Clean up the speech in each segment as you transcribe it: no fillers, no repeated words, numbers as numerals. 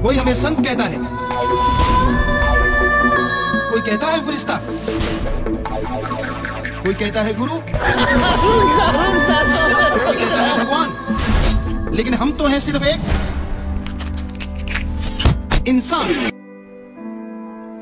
कोई हमें संत कहता है, कोई कहता है फरिश्ता, कोई कहता है गुरु, कोई कहता है भगवान, लेकिन हम तो हैं सिर्फ एक इंसान।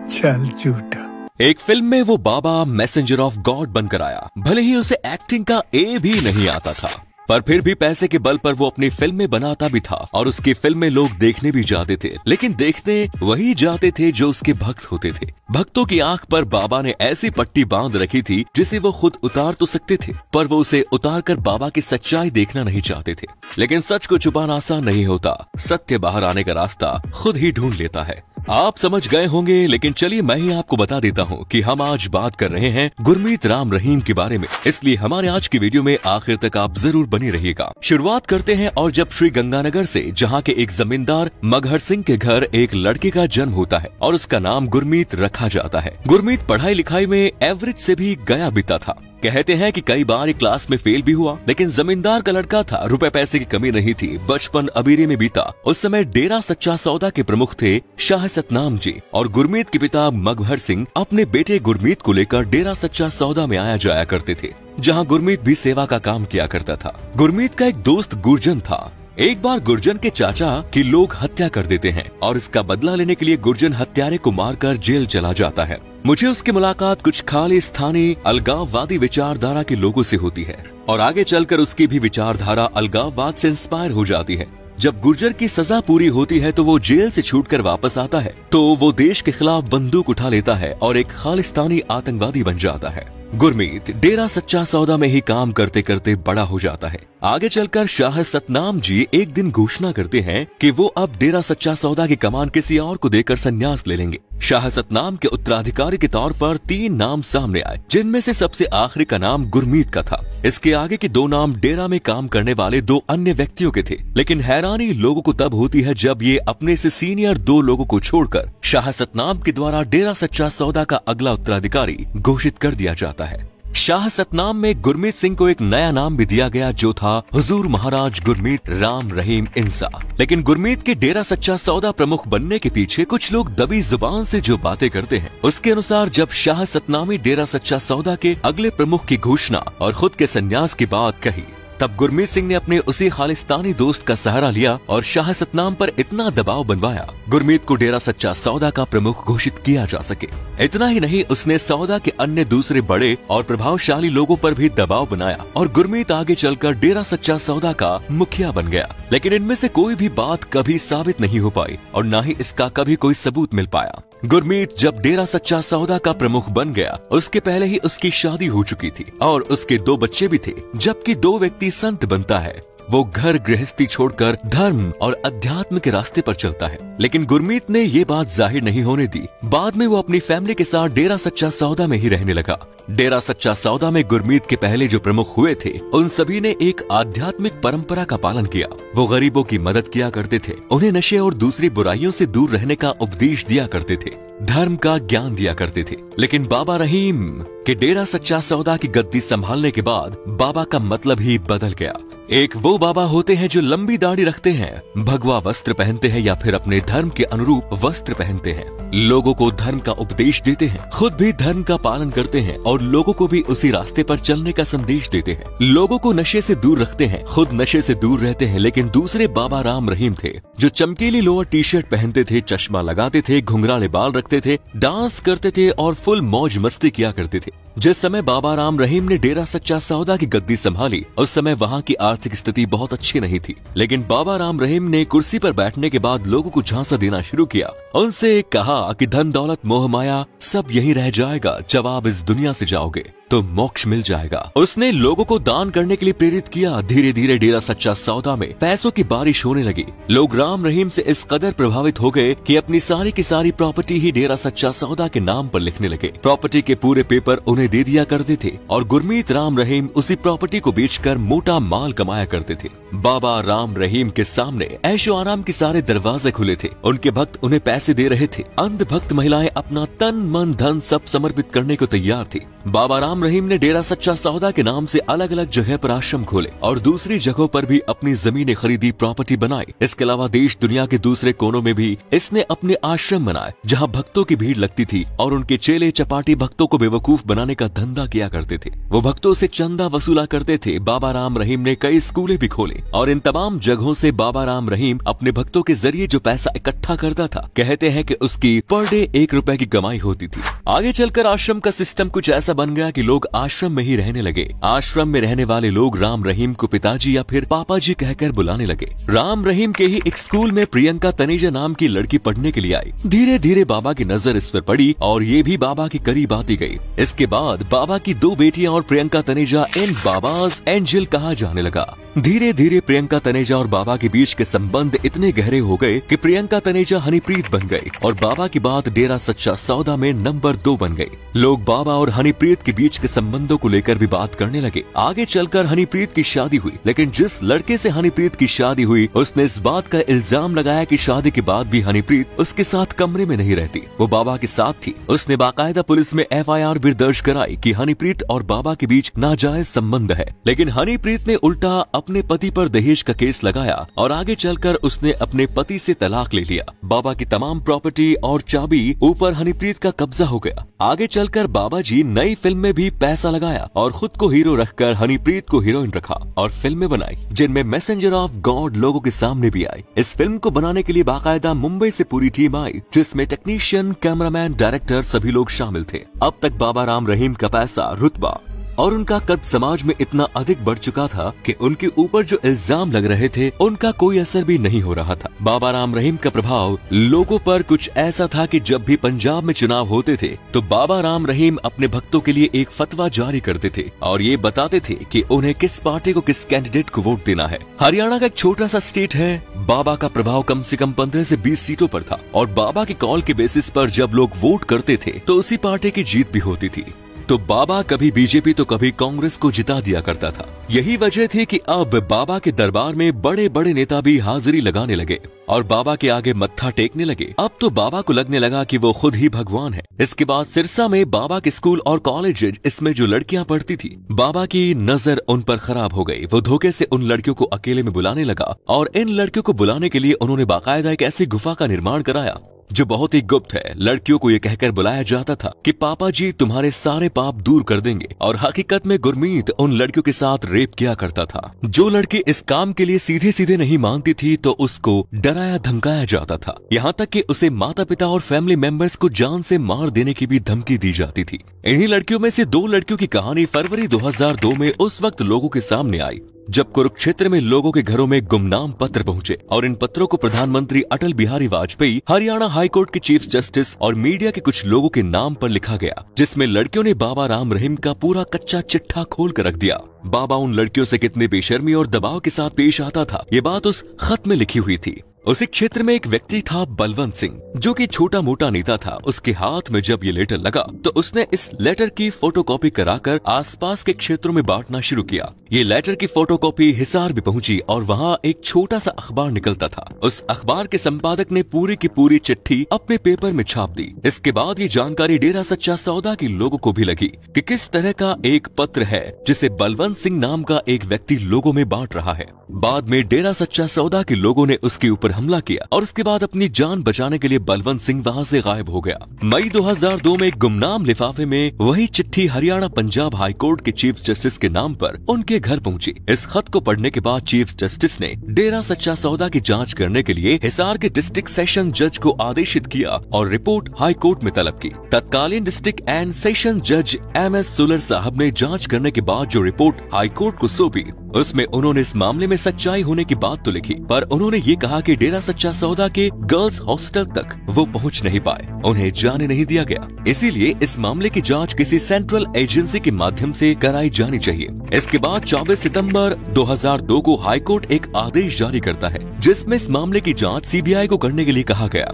चल झूठा। एक फिल्म में वो बाबा मैसेंजर ऑफ गॉड बनकर आया। भले ही उसे एक्टिंग का ए भी नहीं आता था, पर फिर भी पैसे के बल पर वो अपनी फिल्में बनाता भी था और उसकी फिल्में लोग देखने भी जाते थे। लेकिन देखने वही जाते थे जो उसके भक्त होते थे। भक्तों की आंख पर बाबा ने ऐसी पट्टी बांध रखी थी जिसे वो खुद उतार तो सकते थे, पर वो उसे उतार कर बाबा की सच्चाई देखना नहीं चाहते थे। लेकिन सच को छुपाना आसान नहीं होता। सत्य बाहर आने का रास्ता खुद ही ढूंढ लेता है। आप समझ गए होंगे, लेकिन चलिए मैं ही आपको बता देता हूँ कि हम आज बात कर रहे हैं गुरमीत राम रहीम के बारे में। इसलिए हमारे आज की वीडियो में आखिर तक आप जरूर बने रहिएगा। शुरुआत करते हैं और जब श्री गंगानगर से जहाँ के एक जमींदार मगहर सिंह के घर एक लड़के का जन्म होता है और उसका नाम गुरमीत रखा जाता है। गुरमीत पढ़ाई लिखाई में एवरेज से भी गया बीता था। कहते हैं कि कई बार क्लास में फेल भी हुआ, लेकिन जमींदार का लड़का था, रुपए पैसे की कमी नहीं थी। बचपन अबीरे में बीता। उस समय डेरा सच्चा सौदा के प्रमुख थे शाह सतनाम जी और गुरमीत के पिता मगहर सिंह अपने बेटे गुरमीत को लेकर डेरा सच्चा सौदा में आया जाया करते थे, जहाँ गुरमीत भी सेवा का काम किया करता था। गुरमीत का एक दोस्त गुरजन था। एक बार गुरजन के चाचा की लोग हत्या कर देते हैं और इसका बदला लेने के लिए गुरजन हत्यारे को मारकर जेल चला जाता है। मुझे उसकी मुलाकात कुछ खालिस्तानी अलगाववादी विचारधारा के लोगों से होती है और आगे चलकर उसकी भी विचारधारा अलगाववाद से इंस्पायर हो जाती है। जब गुर्जर की सजा पूरी होती है तो वो जेल से छूटकर वापस आता है तो वो देश के खिलाफ बंदूक उठा लेता है और एक खालिस्तानी आतंकवादी बन जाता है। गुरमीत डेरा सच्चा सौदा में ही काम करते करते बड़ा हो जाता है। आगे चलकर शाह सतनाम जी एक दिन घोषणा करते हैं कि वो अब डेरा सच्चा सौदा की कमान किसी और को देकर संन्यास ले लेंगे। शाह सतनाम के उत्तराधिकारी के तौर पर 3 नाम सामने आए, जिनमें से सबसे आखिरी का नाम गुरमीत का था। इसके आगे के 2 नाम डेरा में काम करने वाले 2 अन्य व्यक्तियों के थे। लेकिन हैरानी लोगों को तब होती है जब ये अपने से सीनियर 2 लोगों को छोड़कर शाह सतनाम के द्वारा डेरा सच्चा सौदा का अगला उत्तराधिकारी घोषित कर दिया जाता है। शाह सतनाम में गुरमीत सिंह को एक नया नाम भी दिया गया जो था हुजूर महाराज गुरमीत राम रहीम इंसा। लेकिन गुरमीत के डेरा सच्चा सौदा प्रमुख बनने के पीछे कुछ लोग दबी जुबान से जो बातें करते हैं, उसके अनुसार जब शाह सतनामी डेरा सच्चा सौदा के अगले प्रमुख की घोषणा और खुद के संन्यास की बात कही, तब गुरमीत सिंह ने अपने उसी खालिस्तानी दोस्त का सहारा लिया और शाह सतनाम पर इतना दबाव बनवाया गुरमीत को डेरा सच्चा सौदा का प्रमुख घोषित किया जा सके। इतना ही नहीं, उसने सौदा के अन्य दूसरे बड़े और प्रभावशाली लोगों पर भी दबाव बनाया और गुरमीत आगे चलकर डेरा सच्चा सौदा का मुखिया बन गया। लेकिन इनमें से कोई भी बात कभी साबित नहीं हो पाई और न ही इसका कभी कोई सबूत मिल पाया। गुरमीत जब डेरा सच्चा सौदा का प्रमुख बन गया, उसके पहले ही उसकी शादी हो चुकी थी और उसके 2 बच्चे भी थे। जबकि 2 व्यक्ति संत बनता है, वो घर गृहस्थी छोड़कर धर्म और अध्यात्म के रास्ते पर चलता है। लेकिन गुरमीत ने ये बात जाहिर नहीं होने दी। बाद में वो अपनी फैमिली के साथ डेरा सच्चा सौदा में ही रहने लगा। डेरा सच्चा सौदा में गुरमीत के पहले जो प्रमुख हुए थे, उन सभी ने एक आध्यात्मिक परंपरा का पालन किया। वो गरीबों की मदद किया करते थे, उन्हें नशे और दूसरी बुराइयों से दूर रहने का उपदेश दिया करते थे, धर्म का ज्ञान दिया करते थे। लेकिन बाबा रहीम के डेरा सच्चा सौदा की गद्दी संभालने के बाद बाबा का मतलब ही बदल गया। एक वो बाबा होते हैं जो लंबी दाढ़ी रखते हैं, भगवा वस्त्र पहनते हैं या फिर अपने धर्म के अनुरूप वस्त्र पहनते हैं, लोगों को धर्म का उपदेश देते हैं, खुद भी धर्म का पालन करते हैं और लोगों को भी उसी रास्ते पर चलने का संदेश देते हैं। लोगों को नशे से दूर रखते हैं, खुद नशे से दूर रहते हैं। लेकिन दूसरे बाबा राम रहीम थे जो चमकीली लोअर टी-शर्ट पहनते थे, चश्मा लगाते थे, घुंघराले बाल रखते थे, डांस करते थे और फुल मौज मस्ती किया करते थे। जिस समय बाबा राम रहीम ने डेरा सच्चा सौदा की गद्दी संभाली, उस समय वहाँ की आर्थिक स्थिति बहुत अच्छी नहीं थी। लेकिन बाबा राम रहीम ने कुर्सी पर बैठने के बाद लोगों को झांसा देना शुरू किया। उनसे कहा कि धन दौलत मोह माया सब यही रह जाएगा, जब आप इस दुनिया से जाओगे तो मोक्ष मिल जाएगा। उसने लोगों को दान करने के लिए प्रेरित किया। धीरे धीरे डेरा सच्चा सौदा में पैसों की बारिश होने लगी। लोग राम रहीम से इस कदर प्रभावित हो गए कि अपनी सारी की सारी प्रॉपर्टी ही डेरा सच्चा सौदा के नाम पर लिखने लगे। प्रॉपर्टी के पूरे पेपर उन्हें दे दिया करते थे और गुरमीत राम रहीम उसी प्रॉपर्टी को बेचकर मोटा माल कमाया करते थे। बाबा राम रहीम के सामने ऐशो आराम के सारे दरवाजे खुले थे। उनके भक्त उन्हें पैसे दे रहे थे। अंध भक्त महिलाएं अपना तन मन धन सब समर्पित करने को तैयार थी। बाबा राम रहीम ने डेरा सच्चा सौदा के नाम से अलग अलग जगह पर आश्रम खोले और दूसरी जगहों पर भी अपनी जमीनें खरीदी, प्रॉपर्टी बनाई। इसके अलावा देश दुनिया के दूसरे कोनों में भी इसने अपने आश्रम बनाए जहाँ भक्तों की भीड़ लगती थी और उनके चेले चपाटी भक्तों को बेवकूफ बनाने का धंधा किया करते थे। वो भक्तों से चंदा वसूला करते थे। बाबा राम रहीम ने कई स्कूलें भी खोले और इन तमाम जगहों से बाबा राम रहीम अपने भक्तों के जरिए जो पैसा इकट्ठा करता था, कहते हैं कि उसकी पर डे 1 रुपए की कमाई होती थी। आगे चलकर आश्रम का सिस्टम कुछ ऐसा बन गया कि लोग आश्रम में ही रहने लगे। आश्रम में रहने वाले लोग राम रहीम को पिताजी या फिर पापा जी कहकर बुलाने लगे। राम रहीम के ही एक स्कूल में प्रियंका तनेजा नाम की लड़की पढ़ने के लिए आई। धीरे धीरे बाबा की नजर इस पर पड़ी और ये भी बाबा के करीब आती गई। इसके बाद बाबा की 2 बेटियां और प्रियंका तनेजा इन बाबाज एंजल कहा जाने लगा। धीरे धीरे प्रियंका तनेजा और बाबा के बीच के संबंध इतने गहरे हो गए कि प्रियंका तनेजा हनीप्रीत बन गई और बाबा की बात डेरा सच्चा सौदा में नंबर 2 बन गई। लोग बाबा और हनीप्रीत के बीच के संबंधों को लेकर भी बात करने लगे। आगे चलकर हनीप्रीत की शादी हुई, लेकिन जिस लड़के से हनीप्रीत की शादी हुई उसने इस बात का इल्जाम लगाया कि शादी के बाद भी हनीप्रीत उसके साथ कमरे में नहीं रहती, वो बाबा के साथ थी। उसने बाकायदा पुलिस में FIR भी दर्ज कराई कि हनीप्रीत और बाबा के बीच नाजायज संबंध है। लेकिन हनीप्रीत ने उल्टा अपने पति पर दहेज का केस लगाया और आगे चलकर उसने अपने पति से तलाक ले लिया। बाबा की तमाम प्रॉपर्टी और चाबी ऊपर हनीप्रीत का कब्जा हो गया। आगे चलकर बाबा जी नई फिल्म में भी पैसा लगाया और खुद को हीरो रखकर हनीप्रीत को हीरोइन रखा और फिल्में बनाई जिनमें मैसेंजर ऑफ गॉड लोगों के सामने भी आई। इस फिल्म को बनाने के लिए बाकायदा मुंबई से पूरी टीम आई, जिसमें टेक्नीशियन, कैमरामैन, डायरेक्टर सभी लोग शामिल थे। अब तक बाबा राम रहीम का पैसा, रुतबा और उनका कद समाज में इतना अधिक बढ़ चुका था कि उनके ऊपर जो इल्जाम लग रहे थे उनका कोई असर भी नहीं हो रहा था। बाबा राम रहीम का प्रभाव लोगों पर कुछ ऐसा था कि जब भी पंजाब में चुनाव होते थे तो बाबा राम रहीम अपने भक्तों के लिए एक फतवा जारी करते थे और ये बताते थे कि उन्हें किस पार्टी को, किस कैंडिडेट को वोट देना है। हरियाणा का एक छोटा सा स्टेट है, बाबा का प्रभाव कम से कम 15 से 20 सीटों पर था और बाबा की कॉल के बेसिस पर जब लोग वोट करते थे तो उसी पार्टी की जीत भी होती थी। तो बाबा कभी बीजेपी तो कभी कांग्रेस को जिता दिया करता था। यही वजह थी कि अब बाबा के दरबार में बड़े बड़े नेता भी हाजिरी लगाने लगे और बाबा के आगे मत्था टेकने लगे। अब तो बाबा को लगने लगा कि वो खुद ही भगवान है। इसके बाद सिरसा में बाबा के स्कूल और कॉलेज, इसमें जो लड़कियां पढ़ती थी, बाबा की नजर उन पर खराब हो गई। वो धोखे से उन लड़कियों को अकेले में बुलाने लगा और इन लड़कियों को बुलाने के लिए उन्होंने बाकायदा एक ऐसी गुफा का निर्माण कराया जो बहुत ही गुप्त है। लड़कियों को ये कहकर बुलाया जाता था कि पापा जी तुम्हारे सारे पाप दूर कर देंगे और हकीकत में गुरमीत उन लड़कियों के साथ रेप किया करता था। जो लड़की इस काम के लिए सीधे सीधे नहीं मानती थी तो उसको डराया धमकाया जाता था, यहाँ तक कि उसे माता पिता और फैमिली मेंबर्स को जान से मार देने की भी धमकी दी जाती थी। इन्हीं लड़कियों में से 2 लड़कियों की कहानी फरवरी 2002 में उस वक्त लोगों के सामने आई जब कुरुक्षेत्र में लोगों के घरों में गुमनाम पत्र पहुंचे और इन पत्रों को प्रधानमंत्री अटल बिहारी वाजपेयी, हरियाणा हाईकोर्ट के चीफ जस्टिस और मीडिया के कुछ लोगों के नाम पर लिखा गया, जिसमें लड़कियों ने बाबा राम रहीम का पूरा कच्चा चिट्ठा खोल कर रख दिया। बाबा उन लड़कियों से कितने बेशर्मी और दबाव के साथ पेश आता था, ये बात उस खत में लिखी हुई थी। उसी क्षेत्र में एक व्यक्ति था बलवंत सिंह, जो कि छोटा मोटा नेता था। उसके हाथ में जब ये लेटर लगा तो उसने इस लेटर की फोटोकॉपी कराकर आसपास के क्षेत्रों में बांटना शुरू किया। ये लेटर की फोटोकॉपी हिसार भी पहुंची और वहाँ एक छोटा सा अखबार निकलता था। उस अखबार के संपादक ने पूरी की पूरी चिट्ठी अपने पेपर में छाप दी। इसके बाद ये जानकारी डेरा सच्चा सौदा के लोगों को भी लगी कि किस तरह का एक पत्र है जिसे बलवंत सिंह नाम का एक व्यक्ति लोगों में बांट रहा है। बाद में डेरा सच्चा सौदा के लोगों ने उसके ऊपर हमला किया और उसके बाद अपनी जान बचाने के लिए बलवंत सिंह वहां से गायब हो गया। मई 2002 में गुमनाम लिफाफे में वही चिट्ठी हरियाणा पंजाब हाईकोर्ट के चीफ जस्टिस के नाम पर उनके घर पहुंची। इस खत को पढ़ने के बाद चीफ जस्टिस ने डेरा सच्चा सौदा की जांच करने के लिए हिसार के डिस्ट्रिक्ट सेशन जज को आदेशित किया और रिपोर्ट हाईकोर्ट में तलब की। तत्कालीन डिस्ट्रिक्ट एंड सेशन जज MS सुलर साहब ने जांच करने के बाद जो रिपोर्ट हाईकोर्ट को सौंपी उसमें उन्होंने इस मामले में सच्चाई होने की बात तो लिखी, पर उन्होंने ये कहा कि डेरा सच्चा सौदा के गर्ल्स हॉस्टल तक वो पहुंच नहीं पाए, उन्हें जाने नहीं दिया गया। इसीलिए इस मामले की जांच किसी सेंट्रल एजेंसी के माध्यम से कराई जानी चाहिए। इसके बाद 24 सितंबर 2002 को हाईकोर्ट एक आदेश जारी करता है जिसमें इस मामले की जांच CBI को करने के लिए कहा गया।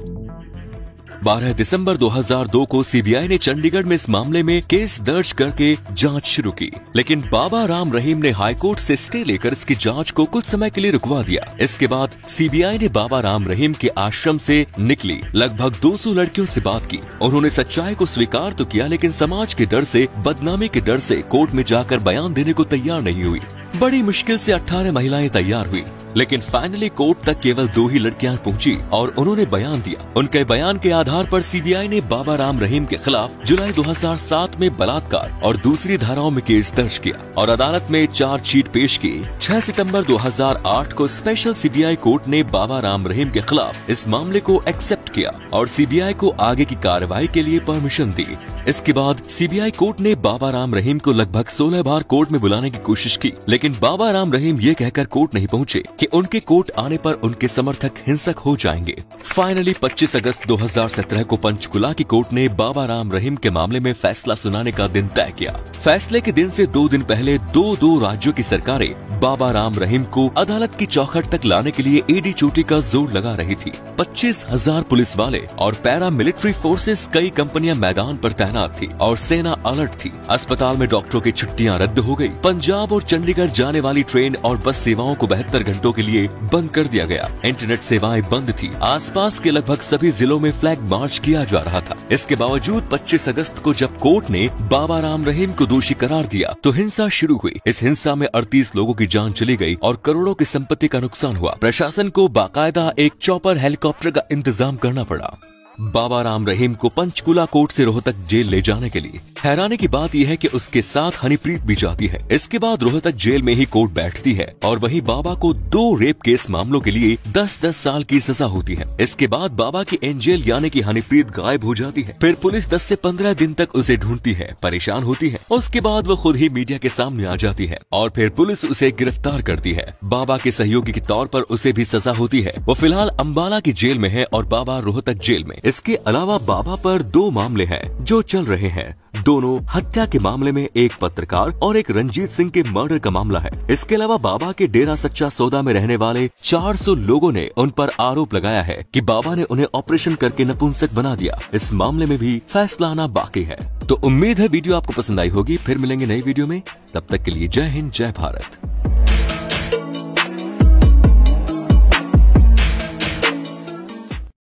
12 दिसंबर 2002 को सीबीआई ने चंडीगढ़ में इस मामले में केस दर्ज करके जांच शुरू की, लेकिन बाबा राम रहीम ने हाईकोर्ट से स्टे लेकर इसकी जांच को कुछ समय के लिए रुकवा दिया। इसके बाद सीबीआई ने बाबा राम रहीम के आश्रम से निकली लगभग 200 लड़कियों से बात की। उन्होंने सच्चाई को स्वीकार तो किया, लेकिन समाज के डर से, बदनामी के डर से कोर्ट में जाकर बयान देने को तैयार नहीं हुई। बड़ी मुश्किल से 18 महिलाएं तैयार हुई, लेकिन फाइनली कोर्ट तक केवल 2 ही लड़कियां पहुंची और उन्होंने बयान दिया। उनके बयान के आधार पर सीबीआई ने बाबा राम रहीम के खिलाफ जुलाई 2007 में बलात्कार और दूसरी धाराओं में केस दर्ज किया और अदालत में चार्जशीट पेश की। 6 सितंबर 2008 को स्पेशल सीबीआई कोर्ट ने बाबा राम रहीम के खिलाफ इस मामले को एक्सेप्ट किया और सीबीआई को आगे की कार्रवाई के लिए परमिशन दी। इसके बाद सीबीआई कोर्ट ने बाबा राम रहीम को लगभग 16 बार कोर्ट में बुलाने की कोशिश की, लेकिन बाबा राम रहीम ये कहकर कोर्ट नहीं पहुंचे कि उनके कोर्ट आने पर उनके समर्थक हिंसक हो जाएंगे। फाइनली 25 अगस्त 2017 को पंचकुला की कोर्ट ने बाबा राम रहीम के मामले में फैसला सुनाने का दिन तय किया। फैसले के दिन से 2 दिन पहले 2 राज्यों की सरकारें बाबा राम रहीम को अदालत की चौखट तक लाने के लिए एडी चोटी का जोर लगा रही थी। 25,000 पुलिस वाले और पैरा मिलिट्री फोर्सेस, कई कंपनियां मैदान पर तैनात थी और सेना अलर्ट थी। अस्पताल में डॉक्टरों की छुट्टियां रद्द हो गई। पंजाब और चंडीगढ़ जाने वाली ट्रेन और बस सेवाओं को 72 घंटों के लिए बंद कर दिया गया। इंटरनेट सेवाएं बंद थी। आसपास के लगभग सभी जिलों में फ्लैग मार्च किया जा रहा था। इसके बावजूद 25 अगस्त को जब कोर्ट ने बाबा राम रहीम को दोषी करार दिया तो हिंसा शुरू हुई। इस हिंसा में 38 लोगों की जान चली गई और करोड़ों की संपत्ति का नुकसान हुआ। प्रशासन को बाकायदा एक चॉपर हेलीकॉप्टर का इंतजाम करना पड़ा बाबा राम रहीम को पंचकुला कोर्ट से रोहतक जेल ले जाने के लिए। हैरानी की बात यह है कि उसके साथ हनीप्रीत भी जाती है। इसके बाद रोहतक जेल में ही कोर्ट बैठती है और वहीं बाबा को 2 रेप केस मामलों के लिए 10-10 साल की सजा होती है। इसके बाद बाबा की एंजल यानी कि हनीप्रीत गायब हो जाती है। फिर पुलिस 10 से 15 दिन तक उसे ढूंढती है, परेशान होती है। उसके बाद वो खुद ही मीडिया के सामने आ जाती है और फिर पुलिस उसे गिरफ्तार करती है। बाबा के सहयोगी के तौर पर उसे भी सजा होती है। वो फिलहाल अम्बाला की जेल में है और बाबा रोहतक जेल में। इसके अलावा बाबा पर 2 मामले हैं जो चल रहे हैं। दोनों हत्या के मामले में एक पत्रकार और एक रंजीत सिंह के मर्डर का मामला है। इसके अलावा बाबा के डेरा सच्चा सौदा में रहने वाले 400 लोगों ने उन पर आरोप लगाया है कि बाबा ने उन्हें ऑपरेशन करके नपुंसक बना दिया। इस मामले में भी फैसला आना बाकी है। तो उम्मीद है वीडियो आपको पसंद आई होगी। फिर मिलेंगे नई वीडियो में, तब तक के लिए जय हिंद, जय भारत।